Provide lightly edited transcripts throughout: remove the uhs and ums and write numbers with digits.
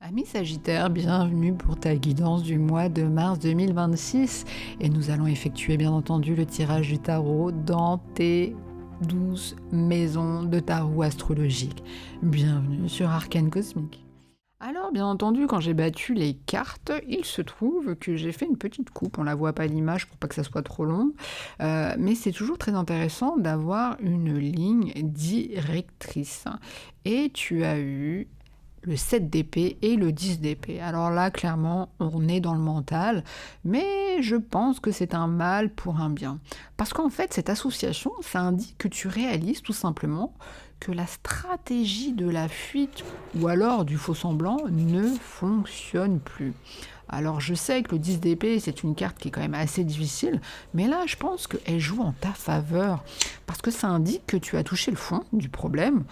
Amis Sagittaire, bienvenue pour ta guidance du mois de mars 2026 et nous allons effectuer bien entendu le tirage du tarot dans tes 12 maisons de tarot astrologique. Bienvenue sur Arcane Cosmique. Alors bien entendu, quand j'ai battu les cartes, il se trouve que j'ai fait une petite coupe, on la voit pas à l'image pour pas que ça soit trop long, mais c'est toujours très intéressant d'avoir une ligne directrice. Et tu as eu le 7 d'épée et le 10 d'épée. Alors là, clairement, on est dans le mental, mais je pense que c'est un mal pour un bien. Parce qu'en fait, cette association, ça indique que tu réalises tout simplement que la stratégie de la fuite ou alors du faux-semblant ne fonctionne plus. Alors je sais que le 10 d'épée, c'est une carte qui est quand même assez difficile, mais là, je pense qu'elle joue en ta faveur, parce que ça indique que tu as touché le fond du problème,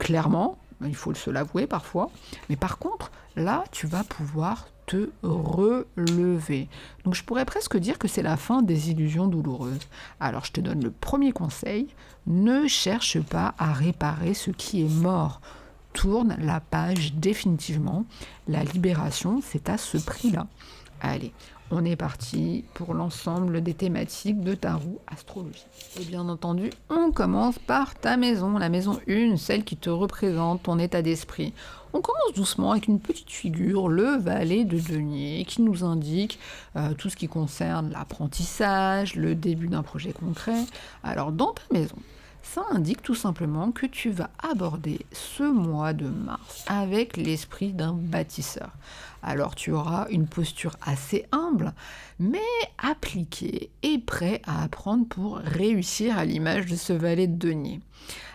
clairement, il faut se l'avouer parfois, mais par contre, là, tu vas pouvoir te relever. Donc je pourrais presque dire que c'est la fin des illusions douloureuses. Alors je te donne le premier conseil, ne cherche pas à réparer ce qui est mort. Tourne la page définitivement. La libération, c'est à ce prix-là. Allez, on est parti pour l'ensemble des thématiques de tarot astrologie. Et bien entendu, on commence par ta maison, la maison 1, celle qui te représente, ton état d'esprit. On commence doucement avec une petite figure, le valet de denier, qui nous indique tout ce qui concerne l'apprentissage, le début d'un projet concret. Alors dans ta maison, ça indique tout simplement que tu vas aborder ce mois de mars avec l'esprit d'un bâtisseur. Alors tu auras une posture assez humble, mais appliquée et prêt à apprendre pour réussir à l'image de ce valet de denier.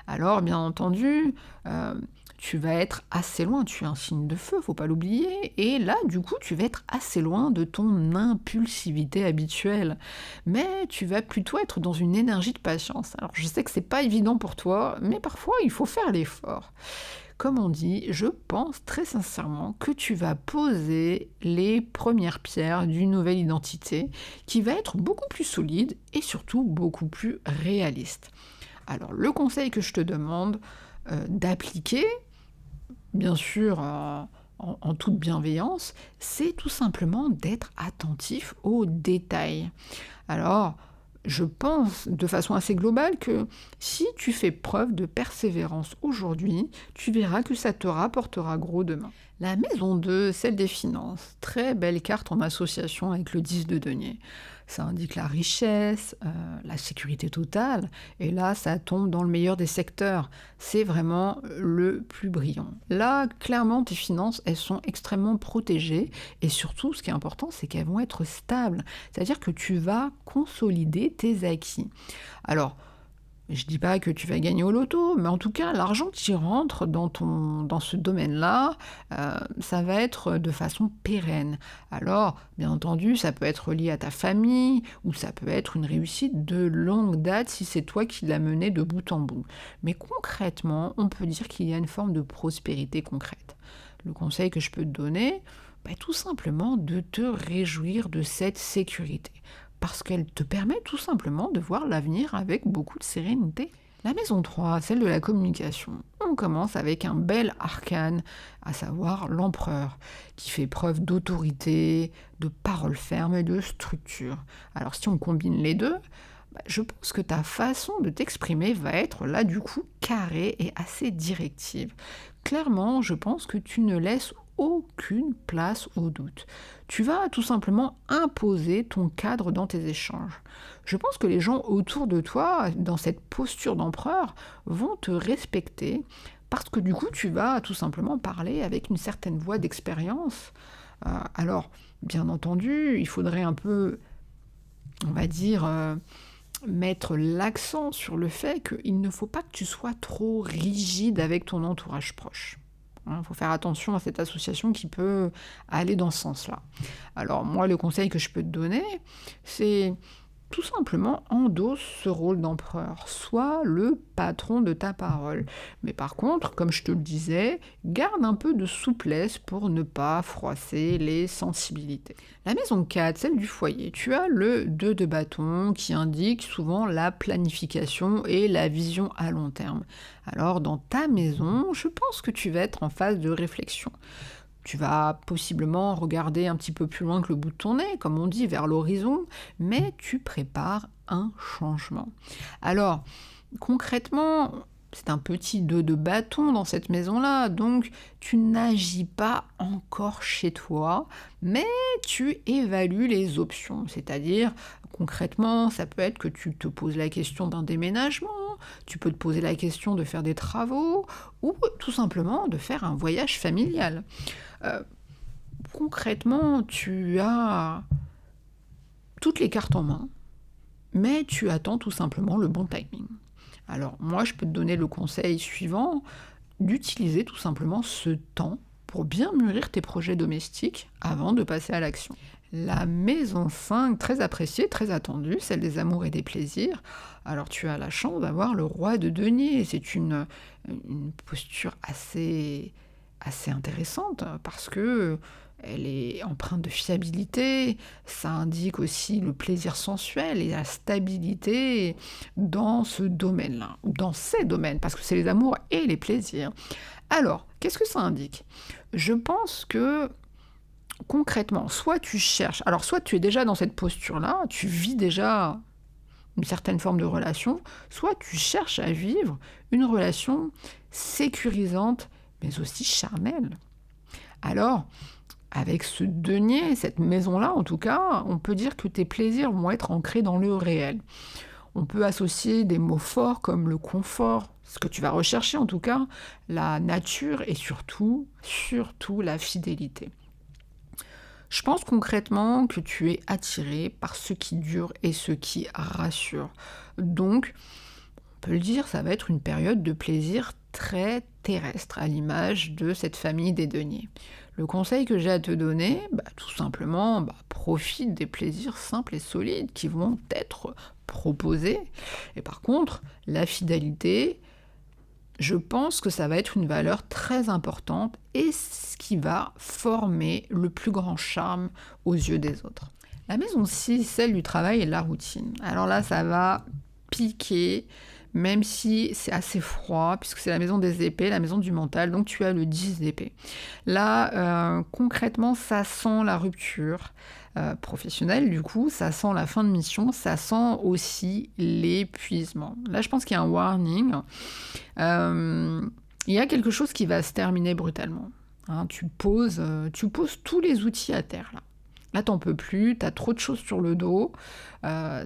Alors bien entendu, tu vas être assez loin, tu es un signe de feu, faut pas l'oublier, et là du coup tu vas être assez loin de ton impulsivité habituelle, mais tu vas plutôt être dans une énergie de patience. Alors je sais que c'est pas évident pour toi, mais parfois il faut faire l'effort. Comme on dit, je pense très sincèrement que tu vas poser les premières pierres d'une nouvelle identité qui va être beaucoup plus solide et surtout beaucoup plus réaliste. Alors le conseil que je te demande d'appliquer, bien sûr en toute bienveillance, c'est tout simplement d'être attentif aux détails. Alors, je pense de façon assez globale que si tu fais preuve de persévérance aujourd'hui, tu verras que ça te rapportera gros demain. La maison 2, celle des finances, très belle carte en association avec le 10 de denier. Ça indique la richesse, la sécurité totale, et là ça tombe dans le meilleur des secteurs. C'est vraiment le plus brillant. Là, clairement, tes finances, elles sont extrêmement protégées, et surtout, ce qui est important, c'est qu'elles vont être stables. C'est-à-dire que tu vas consolider tes acquis. Alors, je dis pas que tu vas gagner au loto, mais en tout cas, l'argent qui rentre dans ce domaine-là, ça va être de façon pérenne. Alors, bien entendu, ça peut être lié à ta famille, ou ça peut être une réussite de longue date si c'est toi qui l'as mené de bout en bout. Mais concrètement, on peut dire qu'il y a une forme de prospérité concrète. Le conseil que je peux te donner, tout simplement de te réjouir de cette sécurité, parce qu'elle te permet tout simplement de voir l'avenir avec beaucoup de sérénité. La maison 3, celle de la communication, on commence avec un bel arcane, à savoir l'empereur, qui fait preuve d'autorité, de parole ferme et de structure. Alors si on combine les deux, je pense que ta façon de t'exprimer va être là du coup carrée et assez directive. Clairement, je pense que tu ne laisses aucune place au doute. Tu vas tout simplement imposer ton cadre dans tes échanges. Je pense que les gens autour de toi, dans cette posture d'empereur, vont te respecter parce que du coup, tu vas tout simplement parler avec une certaine voix d'expérience. Alors, bien entendu, il faudrait un peu, on va dire, mettre l'accent sur le fait qu'il ne faut pas que tu sois trop rigide avec ton entourage proche. Il faut faire attention à cette association qui peut aller dans ce sens-là. Alors moi, le conseil que je peux te donner, c'est tout simplement endosse ce rôle d'empereur. Sois le patron de ta parole. Mais par contre, comme je te le disais, garde un peu de souplesse pour ne pas froisser les sensibilités. La maison 4, celle du foyer, tu as le 2 de bâton qui indique souvent la planification et la vision à long terme. Alors dans ta maison, je pense que tu vas être en phase de réflexion. Tu vas possiblement regarder un petit peu plus loin que le bout de ton nez, comme on dit, vers l'horizon, mais tu prépares un changement. Alors, concrètement, c'est un petit 2 de bâton dans cette maison-là, donc tu n'agis pas encore chez toi, mais tu évalues les options. C'est-à-dire, concrètement, ça peut être que tu te poses la question d'un déménagement, tu peux te poser la question de faire des travaux, ou tout simplement de faire un voyage familial. Heu, Concrètement, tu as toutes les cartes en main, mais tu attends tout simplement le bon timing. Alors moi, je peux te donner le conseil suivant, d'utiliser tout simplement ce temps pour bien mûrir tes projets domestiques avant de passer à l'action. La maison 5, très appréciée, très attendue, celle des amours et des plaisirs. Alors tu as la chance d'avoir le roi de denier. C'est une posture assez intéressante parce que elle est empreinte de fiabilité, ça indique aussi le plaisir sensuel et la stabilité dans ce domaine-là, ou dans ces domaines, parce que c'est les amours et les plaisirs. Alors, qu'est-ce que ça indique? Je pense que concrètement, soit tu es déjà dans cette posture-là, tu vis déjà une certaine forme de relation, soit tu cherches à vivre une relation sécurisante, mais aussi charnelle. Alors, avec ce denier, cette maison-là en tout cas, on peut dire que tes plaisirs vont être ancrés dans le réel. On peut associer des mots forts comme le confort, ce que tu vas rechercher en tout cas, la nature et surtout la fidélité. Je pense concrètement que tu es attiré par ce qui dure et ce qui rassure. Donc, on peut le dire, ça va être une période de plaisir très terrestre, à l'image de cette famille des deniers. Le conseil que j'ai à te donner, tout simplement, profite des plaisirs simples et solides qui vont être proposés. Et par contre, la fidélité, je pense que ça va être une valeur très importante et ce qui va former le plus grand charme aux yeux des autres. La maison 6, celle du travail et de la routine. Alors là, ça va piquer, même si c'est assez froid, puisque c'est la maison des épées, la maison du mental, donc tu as le 10 d'épée. Là, concrètement, ça sent la rupture professionnelle, du coup, ça sent la fin de mission, ça sent aussi l'épuisement. Là, je pense qu'il y a un warning. Il y a quelque chose qui va se terminer brutalement. Hein, tu poses tous les outils à terre, là. Là, t'en peux plus, t'as trop de choses sur le dos,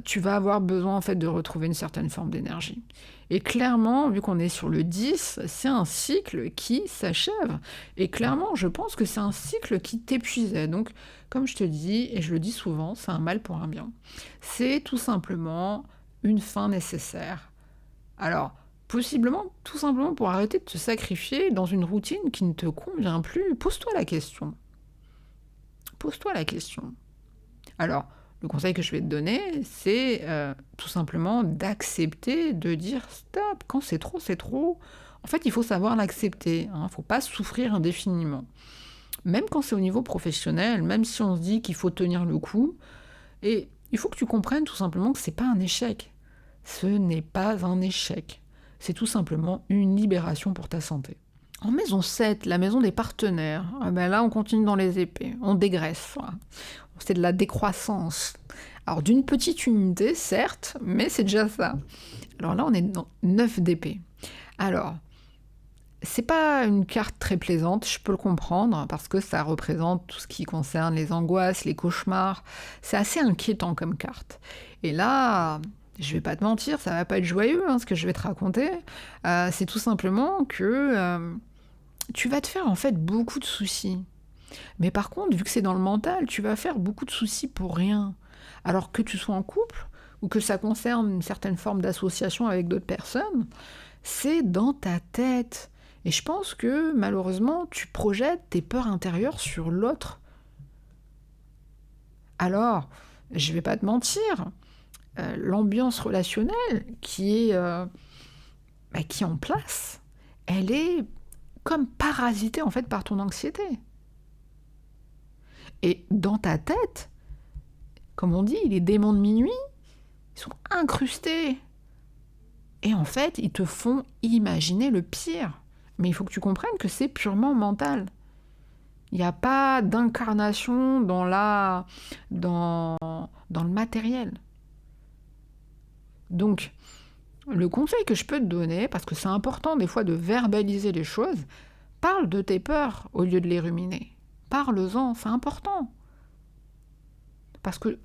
tu vas avoir besoin en fait de retrouver une certaine forme d'énergie. Et clairement, vu qu'on est sur le 10, c'est un cycle qui s'achève. Et clairement, je pense que c'est un cycle qui t'épuisait. Donc, comme je te dis, et je le dis souvent, c'est un mal pour un bien. C'est tout simplement une fin nécessaire. Alors, possiblement, tout simplement pour arrêter de te sacrifier dans une routine qui ne te convient plus, pose-toi la question. Pose-toi la question. Alors, le conseil que je vais te donner, c'est tout simplement d'accepter, de dire stop, quand c'est trop, c'est trop. En fait, il faut savoir l'accepter, hein, il ne faut pas souffrir indéfiniment. Même quand c'est au niveau professionnel, même si on se dit qu'il faut tenir le coup, et il faut que tu comprennes tout simplement que ce n'est pas un échec. Ce n'est pas un échec. C'est tout simplement une libération pour ta santé. En maison 7, la maison des partenaires, là on continue dans les épées, on dégraisse, hein. C'est de la décroissance. Alors d'une petite unité, certes, mais c'est déjà ça. Alors là on est dans 9 d'épée. Alors, c'est pas une carte très plaisante, je peux le comprendre, parce que ça représente tout ce qui concerne les angoisses, les cauchemars. C'est assez inquiétant comme carte. Et là, je vais pas te mentir, ça va pas être joyeux, hein, ce que je vais te raconter. C'est tout simplement que tu vas te faire en fait beaucoup de soucis. Mais par contre, vu que c'est dans le mental, tu vas faire beaucoup de soucis pour rien. Alors que tu sois en couple, ou que ça concerne une certaine forme d'association avec d'autres personnes, c'est dans ta tête. Et je pense que malheureusement, tu projettes tes peurs intérieures sur l'autre. Alors, je vais pas te mentir, l'ambiance relationnelle qui est en place, elle est comme parasitée en fait par ton anxiété. Et dans ta tête, comme on dit, les démons de minuit, ils sont incrustés. Et en fait, ils te font imaginer le pire. Mais il faut que tu comprennes que c'est purement mental. Il n'y a pas d'incarnation dans le matériel. Donc, le conseil que je peux te donner, parce que c'est important des fois de verbaliser les choses, parle de tes peurs au lieu de les ruminer. Parle-en, c'est important. Parce que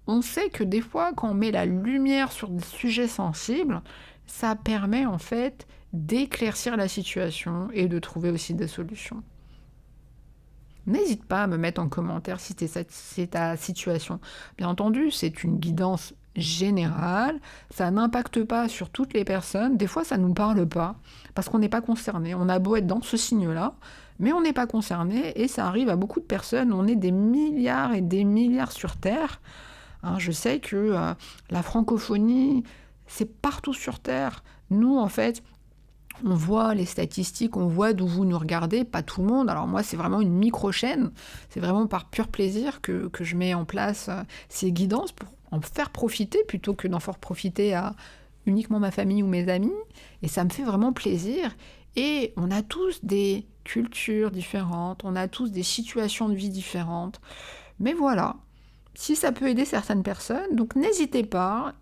on sait que des fois, quand on met la lumière sur des sujets sensibles, ça permet en fait d'éclaircir la situation et de trouver aussi des solutions. N'hésite pas à me mettre en commentaire si c'est ta situation. Bien entendu, c'est une guidance générale, ça n'impacte pas sur toutes les personnes. Des fois, ça ne nous parle pas parce qu'on n'est pas concerné. On a beau être dans ce signe-là, mais on n'est pas concerné et ça arrive à beaucoup de personnes. On est des milliards et des milliards sur Terre. Hein, je sais que la francophonie, c'est partout sur Terre. Nous, en fait, on voit les statistiques, on voit d'où vous nous regardez, pas tout le monde. Alors moi, c'est vraiment une micro-chaîne. C'est vraiment par pur plaisir que je mets en place ces guidances pour en faire profiter plutôt que d'en faire profiter à uniquement ma famille ou mes amis. Et ça me fait vraiment plaisir. Et on a tous des cultures différentes, on a tous des situations de vie différentes. Mais voilà, si ça peut aider certaines personnes, donc n'hésitez pas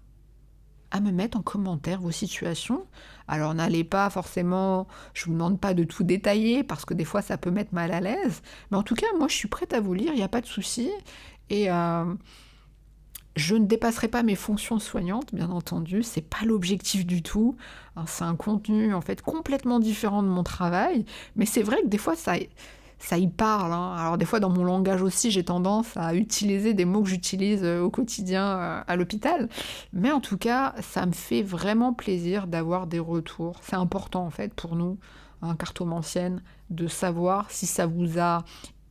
à me mettre en commentaire vos situations. Alors n'allez pas forcément, je ne vous demande pas de tout détailler parce que des fois ça peut mettre mal à l'aise, mais en tout cas moi je suis prête à vous lire, il n'y a pas de souci, et je ne dépasserai pas mes fonctions soignantes, bien entendu, c'est pas l'objectif du tout. Alors, c'est un contenu en fait complètement différent de mon travail, mais c'est vrai que des fois ça y parle. Hein. Alors des fois dans mon langage aussi, j'ai tendance à utiliser des mots que j'utilise au quotidien à l'hôpital. Mais en tout cas, ça me fait vraiment plaisir d'avoir des retours. C'est important en fait pour nous, cartomanciennes, de savoir si ça vous a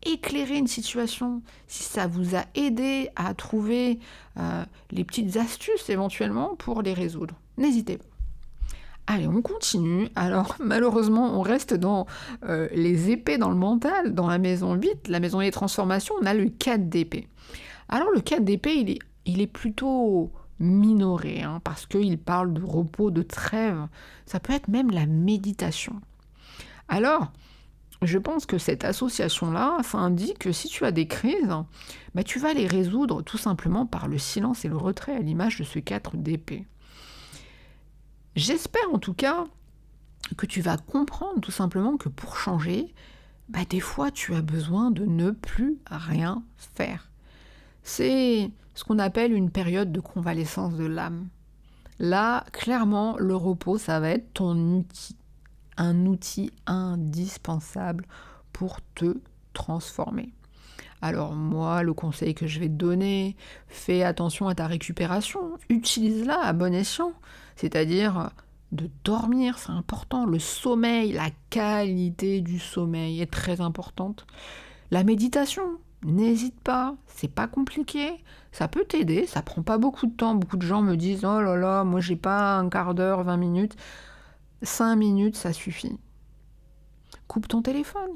éclairé une situation, si ça vous a aidé à trouver les petites astuces éventuellement pour les résoudre. N'hésitez pas. Allez, on continue. Alors, malheureusement, on reste dans les épées dans le mental. Dans la maison 8, la maison des transformations, on a le 4 d'épée. Alors, le 4 d'épée, il est plutôt minoré, hein, parce qu'il parle de repos, de trêve. Ça peut être même la méditation. Alors, je pense que cette association-là, ça indique que si tu as des crises, bah, tu vas les résoudre tout simplement par le silence et le retrait, à l'image de ce 4 d'épée. J'espère en tout cas que tu vas comprendre tout simplement que pour changer, bah des fois tu as besoin de ne plus rien faire. C'est ce qu'on appelle une période de convalescence de l'âme. Là, clairement, le repos, ça va être ton outil, un outil indispensable pour te transformer. Alors moi, le conseil que je vais te donner, fais attention à ta récupération, utilise-la à bon escient, c'est-à-dire de dormir, c'est important, le sommeil, la qualité du sommeil est très importante. La méditation, n'hésite pas, c'est pas compliqué, ça peut t'aider, ça prend pas beaucoup de temps, beaucoup de gens me disent « Oh là là, moi j'ai pas un quart d'heure, 20 minutes », 5 minutes ça suffit. Coupe ton téléphone,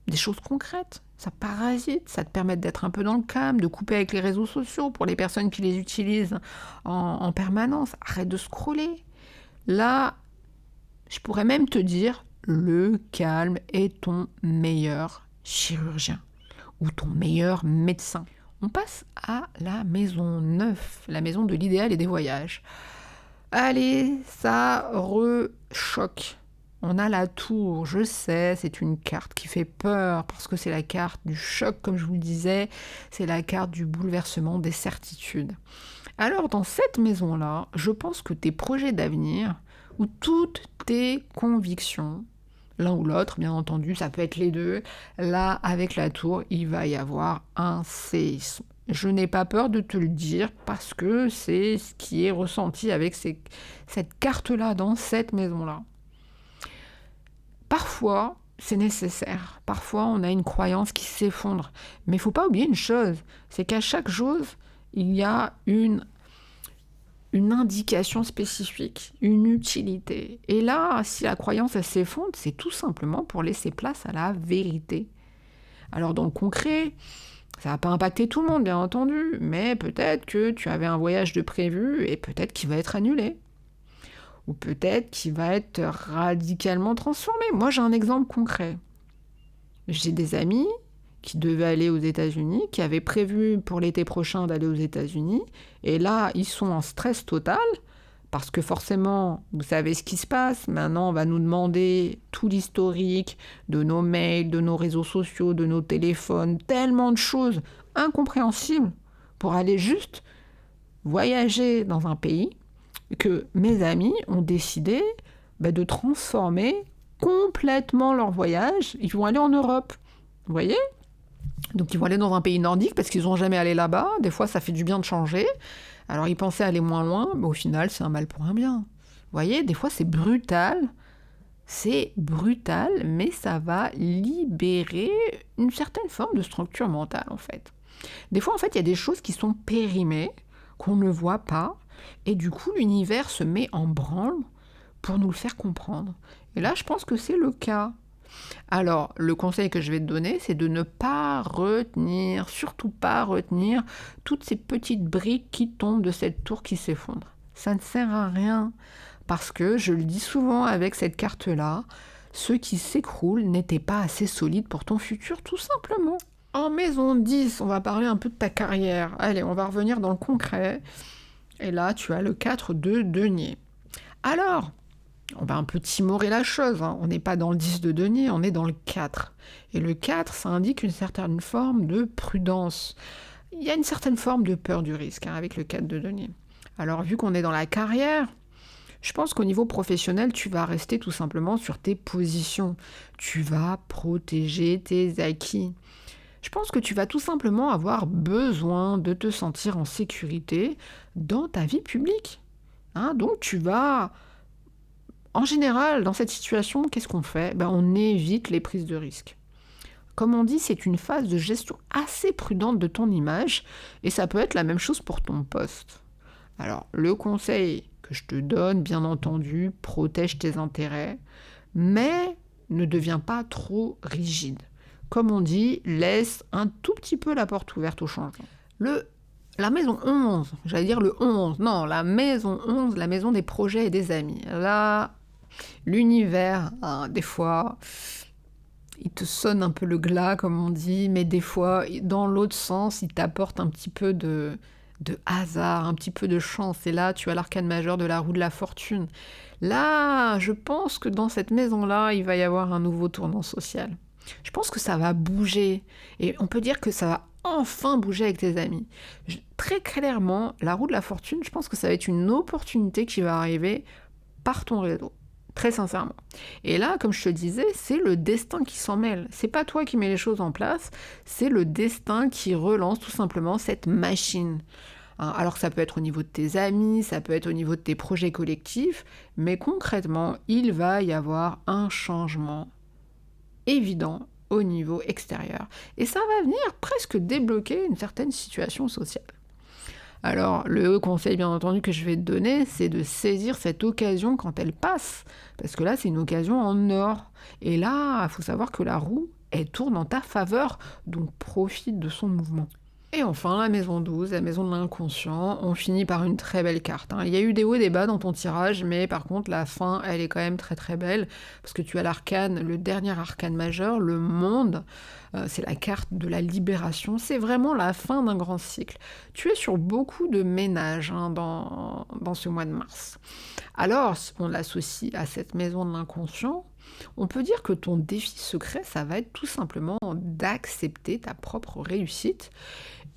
des choses concrètes. Ça parasite, ça te permet d'être un peu dans le calme, de couper avec les réseaux sociaux pour les personnes qui les utilisent en permanence. Arrête de scroller. Là, je pourrais même te dire, le calme est ton meilleur chirurgien ou ton meilleur médecin. On passe à la maison 9, la maison de l'idéal et des voyages. Allez, ça rechoque. On a la tour, je sais, c'est une carte qui fait peur parce que c'est la carte du choc, comme je vous le disais, c'est la carte du bouleversement des certitudes. Alors dans cette maison-là, je pense que tes projets d'avenir ou toutes tes convictions, l'un ou l'autre, bien entendu, ça peut être les deux, là avec la tour, il va y avoir un séisme. Je n'ai pas peur de te le dire parce que c'est ce qui est ressenti avec cette carte-là dans cette maison-là. Parfois, c'est nécessaire. Parfois, on a une croyance qui s'effondre. Mais il ne faut pas oublier une chose, c'est qu'à chaque chose, il y a une indication spécifique, une utilité. Et là, si la croyance elle s'effondre, c'est tout simplement pour laisser place à la vérité. Alors dans le concret, ça va pas impacter tout le monde, bien entendu, mais peut-être que tu avais un voyage de prévu et peut-être qu'il va être annulé. Ou peut-être qu'il va être radicalement transformé. Moi, j'ai un exemple concret. J'ai des amis qui devait aller aux États-Unis, qui avait prévu pour l'été prochain d'aller aux États-Unis. Et là, ils sont en stress total, parce que forcément, vous savez ce qui se passe. Maintenant, on va nous demander tout l'historique de nos mails, de nos réseaux sociaux, de nos téléphones, tellement de choses incompréhensibles pour aller juste voyager dans un pays que mes amis ont décidé de transformer complètement leur voyage. Ils vont aller en Europe, vous voyez ? Donc ils vont aller dans un pays nordique parce qu'ils n'ont jamais allé là-bas. Des fois, ça fait du bien de changer. Alors ils pensaient aller moins loin, mais au final, c'est un mal pour un bien. Vous voyez, des fois, c'est brutal, mais ça va libérer une certaine forme de structure mentale, en fait. Des fois, en fait, il y a des choses qui sont périmées, qu'on ne voit pas, et du coup, l'univers se met en branle pour nous le faire comprendre. Et là, je pense que c'est le cas. Alors, le conseil que je vais te donner, c'est de ne pas retenir, surtout pas retenir, toutes ces petites briques qui tombent de cette tour qui s'effondre. Ça ne sert à rien, parce que, je le dis souvent avec cette carte-là, ce qui s'écroule n'était pas assez solide pour ton futur, tout simplement. En maison 10, on va parler un peu de ta carrière. Allez, on va revenir dans le concret. Et là, tu as le 4 de denier. Alors, on va un peu timorer la chose, hein. On n'est pas dans le 10 de denier, on est dans le 4. Et le 4, ça indique une certaine forme de prudence. Il y a une certaine forme de peur du risque avec le 4 de denier. Alors, vu qu'on est dans la carrière, je pense qu'au niveau professionnel, tu vas rester tout simplement sur tes positions. Tu vas protéger tes acquis. Je pense que tu vas tout simplement avoir besoin de te sentir en sécurité dans ta vie publique. Donc, tu vas... En général, dans cette situation, qu'est-ce qu'on fait ? On évite les prises de risques. Comme on dit, c'est une phase de gestion assez prudente de ton image et ça peut être la même chose pour ton poste. Alors, le conseil que je te donne, bien entendu, protège tes intérêts, mais ne deviens pas trop rigide. Comme on dit, laisse un tout petit peu la porte ouverte au changement. La maison 11, j'allais dire le 11, non, la maison 11, la maison des projets et des amis. Là, l'univers, des fois, il te sonne un peu le glas, comme on dit, mais des fois, dans l'autre sens, il t'apporte un petit peu de hasard, un petit peu de chance. Et là, tu as l'arcane majeur de la roue de la fortune. Là, je pense que dans cette maison-là, il va y avoir un nouveau tournant social. Je pense que ça va bouger. Et on peut dire que ça va enfin bouger avec tes amis. Très clairement, la roue de la fortune, je pense que ça va être une opportunité qui va arriver par ton réseau. Très sincèrement. Et là, comme je te disais, c'est le destin qui s'en mêle. C'est pas toi qui mets les choses en place, c'est le destin qui relance tout simplement cette machine. Alors ça peut être au niveau de tes amis, ça peut être au niveau de tes projets collectifs, mais concrètement, il va y avoir un changement évident au niveau extérieur. Et ça va venir presque débloquer une certaine situation sociale. Alors, le conseil, bien entendu, que je vais te donner, c'est de saisir cette occasion quand elle passe. Parce que là, c'est une occasion en or. Et là, il faut savoir que la roue, elle tourne en ta faveur. Donc, profite de son mouvement. Et enfin, la maison 12, la maison de l'inconscient, on finit par une très belle carte. Il y a eu des hauts et des bas dans ton tirage, mais par contre, la fin, elle est quand même très très belle, parce que tu as l'arcane, le dernier arcane majeur, le monde, c'est la carte de la libération, c'est vraiment la fin d'un grand cycle. Tu es sur beaucoup de ménage dans ce mois de mars. Alors, on l'associe à cette maison de l'inconscient, on peut dire que ton défi secret, ça va être tout simplement d'accepter ta propre réussite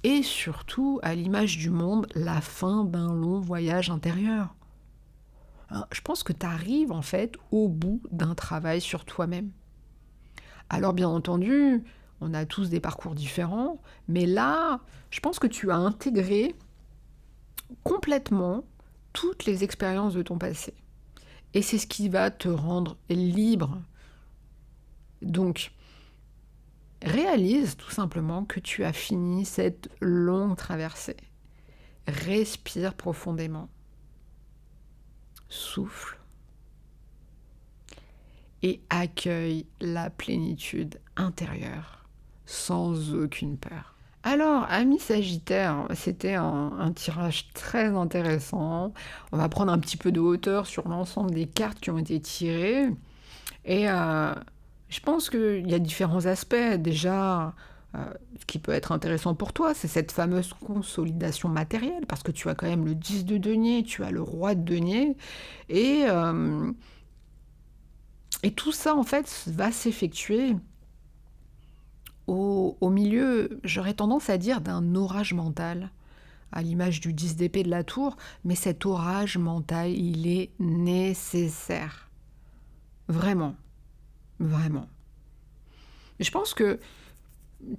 et surtout, à l'image du monde, la fin d'un long voyage intérieur. Alors, je pense que tu arrives en fait au bout d'un travail sur toi-même. Alors bien entendu, on a tous des parcours différents, mais là, je pense que tu as intégré complètement toutes les expériences de ton passé. Et c'est ce qui va te rendre libre. Donc, réalise tout simplement que tu as fini cette longue traversée. Respire profondément. Souffle. Et accueille la plénitude intérieure, sans aucune peur. Alors, amis Sagittaire, c'était un tirage très intéressant. On va prendre un petit peu de hauteur sur l'ensemble des cartes qui ont été tirées. Et je pense qu'il y a différents aspects. Déjà, Heu, ce qui peut être intéressant pour toi, c'est cette fameuse consolidation matérielle parce que tu as quand même le 10 de denier, tu as le roi de denier et et tout ça, en fait, va s'effectuer au milieu, j'aurais tendance à dire, d'un orage mental, à l'image du 10 d'épée de la tour, mais cet orage mental, il est nécessaire. Vraiment, vraiment. Je pense que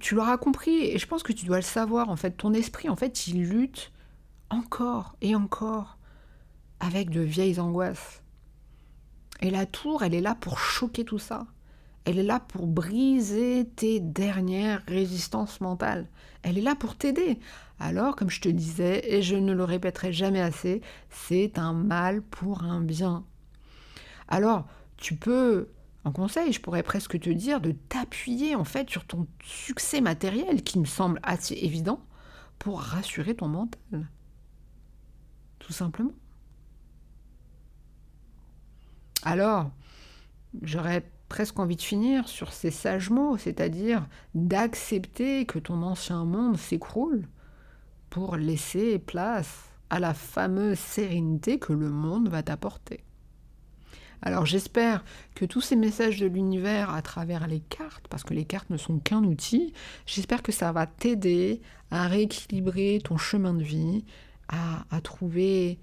tu l'auras compris et je pense que tu dois le savoir, en fait. Ton esprit, en fait, il lutte encore et encore avec de vieilles angoisses. Et la tour, elle est là pour choquer tout ça. Elle est là pour briser tes dernières résistances mentales. Elle est là pour t'aider. Alors, comme je te disais, et je ne le répéterai jamais assez, c'est un mal pour un bien. Alors, tu peux, en conseil, je pourrais presque te dire de t'appuyer en fait sur ton succès matériel qui me semble assez évident pour rassurer ton mental, tout simplement. Alors, j'aurais presque envie de finir sur ces sages mots, c'est-à-dire d'accepter que ton ancien monde s'écroule pour laisser place à la fameuse sérénité que le monde va t'apporter. Alors j'espère que tous ces messages de l'univers à travers les cartes, parce que les cartes ne sont qu'un outil, j'espère que ça va t'aider à rééquilibrer ton chemin de vie, à trouver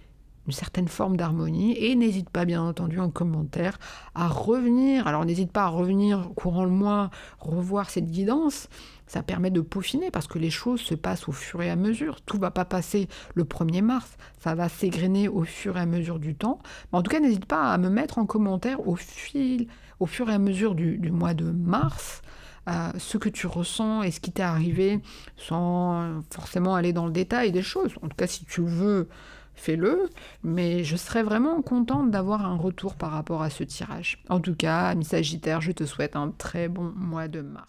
une certaine forme d'harmonie. Et n'hésite pas, bien entendu, en commentaire, à revenir. Alors n'hésite pas à revenir courant le mois, revoir cette guidance. Ça permet de peaufiner parce que les choses se passent au fur et à mesure. Tout ne va pas passer le 1er mars, ça va s'égrener au fur et à mesure du temps. Mais en tout cas, n'hésite pas à me mettre en commentaire au fur et à mesure du mois de mars, ce que tu ressens et ce qui t'est arrivé sans forcément aller dans le détail des choses. En tout cas, si tu veux, fais-le, mais je serais vraiment contente d'avoir un retour par rapport à ce tirage. En tout cas, ami Sagittaire, je te souhaite un très bon mois de mars.